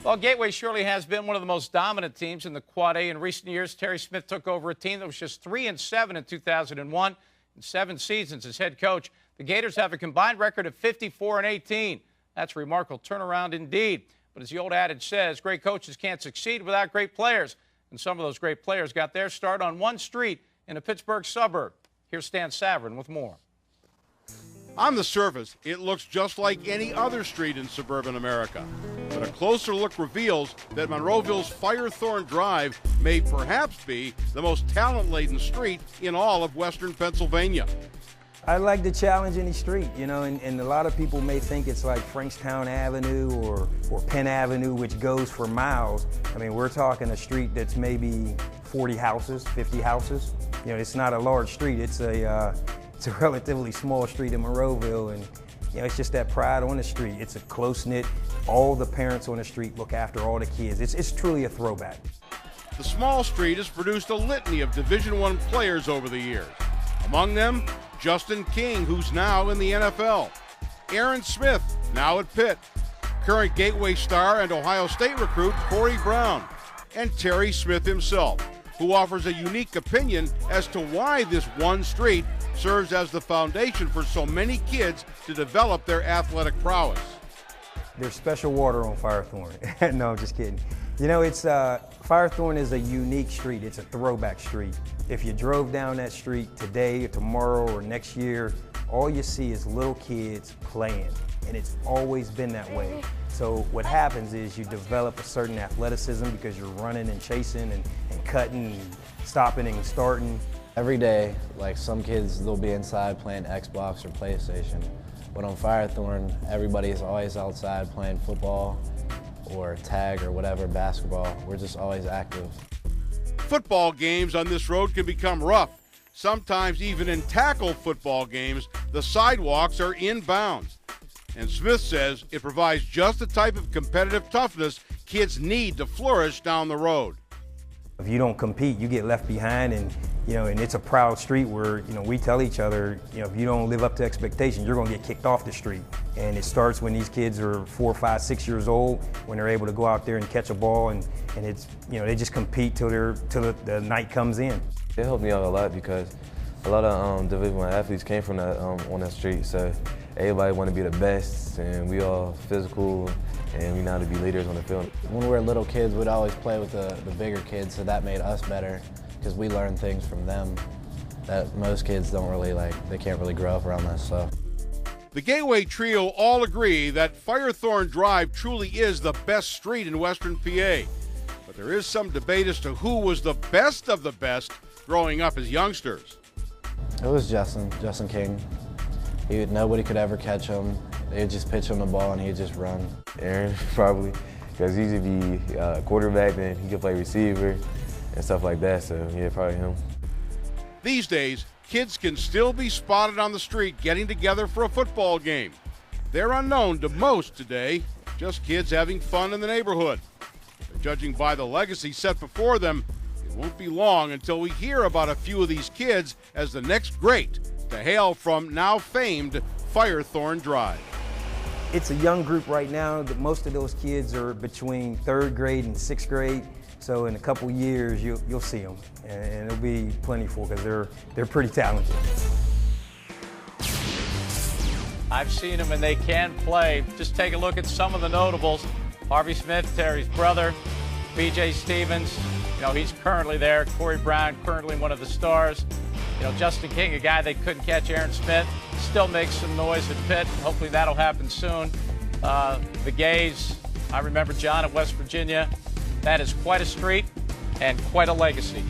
Well, Gateway surely has been one of the most dominant teams in the Quad A in recent years. Terry Smith took over a team that was just 3-7 in 2001. In 7 seasons as head coach, the Gators have a combined record of 54-18. That's a remarkable turnaround indeed. But as the old adage says, great coaches can't succeed without great players. And some of those great players got their start on one street in a Pittsburgh suburb. Here's Stan Savran with more. On the surface, it looks just like any other street in suburban America. But a closer look reveals that Monroeville's Firethorn Drive may perhaps be the most talent-laden street in all of western Pennsylvania. I like to challenge any street, you know, and a lot of people may think it's like Frankstown Avenue or Penn Avenue, which goes for miles. I mean, we're talking a street that's maybe 40 houses, 50 houses. You know, it's not a large street. It's a relatively small street in Monroeville, and you know, it's just that pride on the street. It's a close-knit, all the parents on the street look after all the kids. It's truly a throwback. The small street has produced a litany of Division I players over the years. Among them, Justin King, who's now in the NFL. Aaron Smith, now at Pitt. Current Gateway star and Ohio State recruit Corey Brown. And Terry Smith himself, who offers a unique opinion as to why this one street serves as the foundation for so many kids to develop their athletic prowess. There's special water on Firethorn. No, I'm just kidding. You know, Firethorn is a unique street. It's a throwback street. If you drove down that street today or tomorrow or next year, all you see is little kids playing, and it's always been that way. So what happens is you develop a certain athleticism because you're running and chasing and cutting and stopping and starting. Every day, like some kids, they'll be inside playing Xbox or PlayStation. But on Firethorn, everybody's always outside playing football or tag or whatever, basketball. We're just always active. Football games on this road can become rough. Sometimes even in tackle football games, the sidewalks are in bounds. And Smith says it provides just the type of competitive toughness kids need to flourish down the road. If you don't compete, you get left behind, and it's a proud street where, we tell each other, if you don't live up to expectations, you're gonna get kicked off the street. And it starts when these kids are 4, 5, 6 years old, when they're able to go out there and catch a ball, and it's, they just compete till the night comes in. It helped me out a lot because a lot of Division I athletes came from that on that street, so everybody want to be the best, and we all physical, and we know how to be leaders on the field. When we were little kids, we'd always play with the bigger kids, so that made us better because we learned things from them that most kids don't really they can't really grow up around that stuff. The Gateway trio all agree that Firethorn Drive truly is the best street in western PA. But there is some debate as to who was the best of the best growing up as youngsters. It was Justin King. Nobody could ever catch him. They'd just pitch him the ball and he'd just run. Aaron, probably, because he used to be a quarterback, then he could play receiver and stuff like that, so yeah, probably him. These days, kids can still be spotted on the street getting together for a football game. They're unknown to most today, just kids having fun in the neighborhood. But judging by the legacy set before them, it won't be long until we hear about a few of these kids as the next great to hail from now famed Firethorn Drive. It's a young group right now. Most of those kids are between 3rd grade and 6th grade. So in a couple years, you'll see them, and it'll be plentiful because they're pretty talented. I've seen them and they can play. Just take a look at some of the notables. Harvey Smith, Terry's brother, B.J. Stevens, he's currently there. Corey Brown, currently one of the stars. Justin King, a guy they couldn't catch. Aaron Smith still makes some noise at Pitt. Hopefully that'll happen soon. The Gays, I remember John at West Virginia. That is quite a street and quite a legacy.